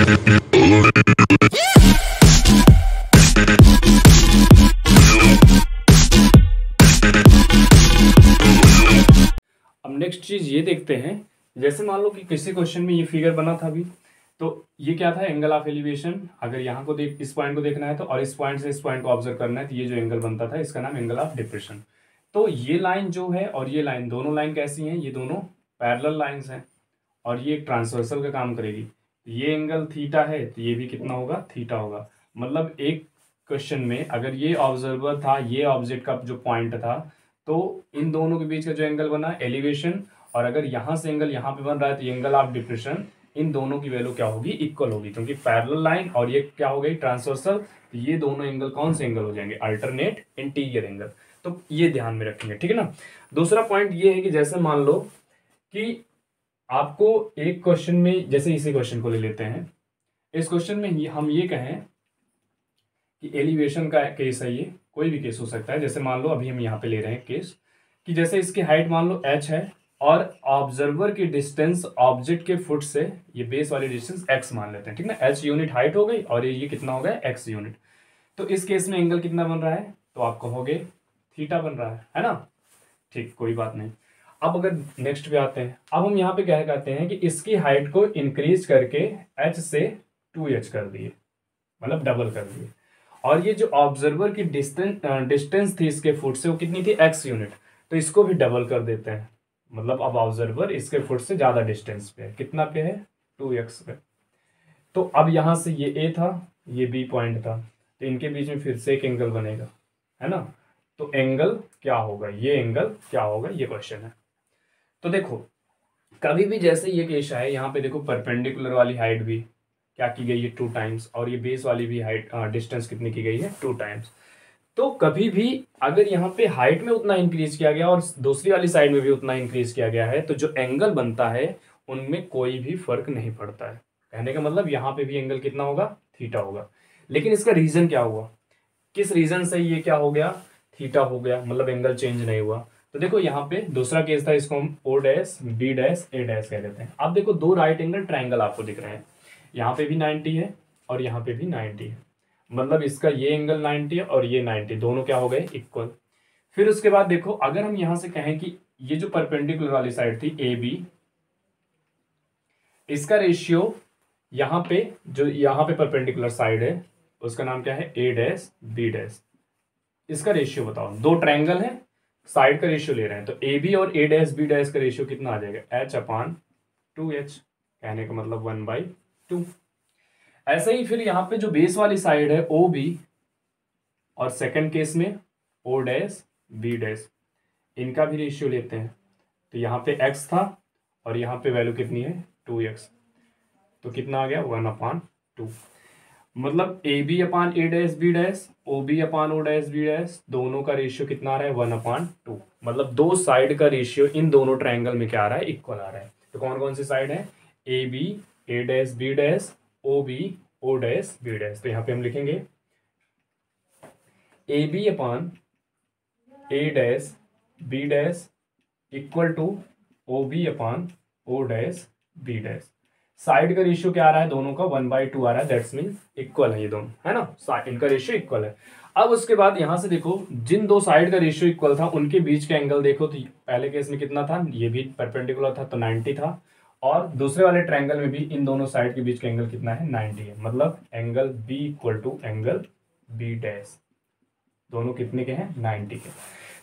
अब नेक्स्ट चीज ये देखते हैं, जैसे मान लो कि किसी क्वेश्चन में ये फिगर बना था अभी, तो ये क्या था, एंगल ऑफ एलिवेशन। अगर यहाँ को देख, इस पॉइंट को देखना है तो, और इस पॉइंट से इस पॉइंट को ऑब्जर्व करना है, तो ये जो एंगल बनता था इसका नाम एंगल ऑफ डिप्रेशन। तो ये लाइन जो है और ये लाइन, दोनों लाइन कैसी हैं, ये दोनों पैरेलल लाइंस हैं और ये एक ट्रांसवर्सल का काम करेगी। ये एंगल थीटा है तो ये भी कितना होगा, थीटा होगा। मतलब एक क्वेश्चन में अगर ये ऑब्जर्वर था, ये ऑब्जेक्ट का जो पॉइंट था, तो इन दोनों के बीच का जो एंगल बना एलिवेशन, और अगर यहाँ से एंगल यहाँ पे बन रहा है तो एंगल ऑफ डिप्रेशन, इन दोनों की वैल्यू क्या होगी, इक्वल होगी, क्योंकि पैरेलल लाइन और ये क्या हो गई, ट्रांसवर्सल। तो ये दोनों एंगल कौन से एंगल हो जाएंगे, अल्टरनेट इंटीरियर एंगल। तो ये ध्यान में रखेंगे, ठीक है ना। दूसरा पॉइंट ये है कि जैसे मान लो कि आपको एक क्वेश्चन में, जैसे इसी क्वेश्चन को ले लेते हैं, इस क्वेश्चन में हम ये कहें कि एलिवेशन का केस है, ये कोई भी केस हो सकता है। जैसे मान लो अभी हम यहाँ पे ले रहे हैं केस कि जैसे इसकी हाइट मान लो h है और ऑब्जर्वर की डिस्टेंस ऑब्जेक्ट के फुट से, ये बेस वाली डिस्टेंस x मान लेते हैं, ठीक ना। h यूनिट हाइट हो गई और ये कितना हो गया, x यूनिट। तो इस केस में एंगल कितना बन रहा है, तो आप कहोगे थीटा बन रहा है ना। ठीक, कोई बात नहीं। अब अगर नेक्स्ट पे आते हैं, अब हम यहाँ पे क्या कहते हैं कि इसकी हाइट को इंक्रीज करके h से 2h कर दिए, मतलब डबल कर दिए, और ये जो ऑब्जर्वर की डिस्टेंस थी इसके फुट से, वो कितनी थी, x यूनिट, तो इसको भी डबल कर देते हैं। मतलब अब ऑब्जर्वर इसके फुट से ज्यादा डिस्टेंस पे है, कितना पे है, 2x पे। तो अब यहाँ से ये a था, ये b पॉइंट था, तो इनके बीच में फिर से एक एंगल बनेगा, है ना। तो एंगल क्या होगा, ये एंगल क्या होगा, ये क्वेश्चन है। तो देखो कभी भी जैसे ये केस है, यहाँ पे देखो परपेंडिकुलर वाली हाइट भी क्या की गई है, 2 टाइम्स, और ये बेस वाली भी हाइट डिस्टेंस कितनी की गई है, 2 टाइम्स। तो कभी भी अगर यहाँ पे हाइट में उतना इंक्रीज किया गया और दूसरी वाली साइड में भी उतना इंक्रीज किया गया है, तो जो एंगल बनता है उनमें कोई भी फर्क नहीं पड़ता है। कहने का मतलब यहाँ पे भी एंगल कितना होगा, थीटा होगा। लेकिन इसका रीजन क्या हुआ, किस रीजन से ये क्या हो गया, थीटा हो गया, मतलब एंगल चेंज नहीं हुआ। तो देखो यहाँ पे दूसरा केस था, इसको हम ओ डैश बी डैश ए डैश कह देते हैं। अब देखो 2 राइट एंगल ट्राइंगल आपको दिख रहे हैं, यहाँ पे भी 90 है और यहाँ पे भी 90 है, मतलब इसका ये एंगल 90 है और ये 90, दोनों क्या हो गए, इक्वल। फिर उसके बाद देखो अगर हम यहाँ से कहें कि ये जो परपेंडिकुलर वाली साइड थी ए बी, इसका रेशियो यहाँ पे, जो यहाँ पे परपेंडिकुलर साइड है उसका नाम क्या है, ए डैश बी डैश, इसका रेशियो बताओ। 2 ट्रायंगल है, साइड का रेशियो ले रहे हैं, तो ए बी और ए डैश बी डैश का रेशियो कितना आ जाएगा, h/2h, कहने का मतलब 1/2। ऐसे ही फिर यहाँ पे जो बेस वाली साइड है ओ बी, और सेकंड केस में ओ डैश बी डैश, इनका भी रेशियो लेते हैं। तो यहाँ पे x था और यहाँ पे वैल्यू कितनी है, 2x, तो कितना आ गया, 1/2। मतलब A B upon A dash B dash, O B upon O dash B dash, दोनों का रेशियो कितना आ रहा है, 1/2। मतलब 2 साइड का रेशियो इन दोनों ट्रायंगल में क्या आ रहा है, इक्वल आ रहा है। तो कौन कौन सी साइड है, A B A dash B dash, O B O dash B dash. तो यहाँ पे हम लिखेंगे A B upon A dash B dash equal to O B upon O dash B dash. Side का रेशियो क्या आ रहा है, दोनों का 1/2 आ रहा है, दैट्स मीन इक्वल है ये दोनों, है ना, इनका रेशियो इक्वल है। अब उसके बाद यहां से देखो जिन 2 साइड का रेशियो इक्वल था उनके बीच का एंगल देखो, तो पहले केस में कितना था, ये भी परपेंडिकुलर था तो 90 था, और दूसरे वाले ट्रायंगल में भी इन दोनों साइड के बीच का एंगल कितना है, 90 है। मतलब angle B equal to angle B dash, दोनों कितने के हैं, 90 के।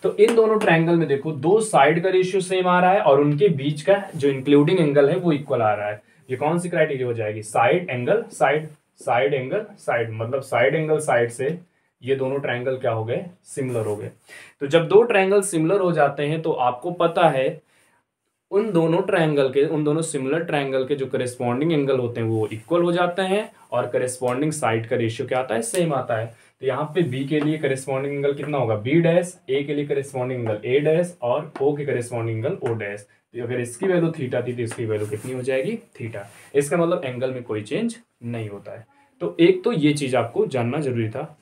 तो इन दोनों ट्रायंगल में देखो 2 साइड का रेशियो सेम आ रहा है और उनके बीच का जो इंक्लूडिंग एंगल है वो इक्वल आ रहा है। ये कौन सी क्राइटेरिया हो जाएगी, side angle side, side angle side, मतलब साइड एंगल साइड से ये दोनों ट्रायंगल क्या हो गए, सिमिलर हो गए। तो जब 2 ट्रायंगल सिमिलर हो जाते हैं तो आपको पता है उन दोनों ट्रायंगल के, उन दोनों सिमिलर ट्रायंगल के जो करेस्पॉन्डिंग एंगल होते हैं वो इक्वल हो जाते हैं, और करेस्पॉन्डिंग साइड का रेशियो क्या आता है, सेम आता है। तो यहाँ पे बी के लिए करेस्पॉन्डिंग एंगल कितना होगा, बी डैश, ए के लिए करेस्पॉन्डिंग एंगल ए डैश, और ओ के करेस्पॉन्डिंग एंगल ओ डैश। तो अगर इसकी वैल्यू थीटा थी तो इसकी वैल्यू कितनी हो जाएगी, थीटा। इसका मतलब एंगल में कोई चेंज नहीं होता है। तो एक तो ये चीज आपको जानना जरूरी था।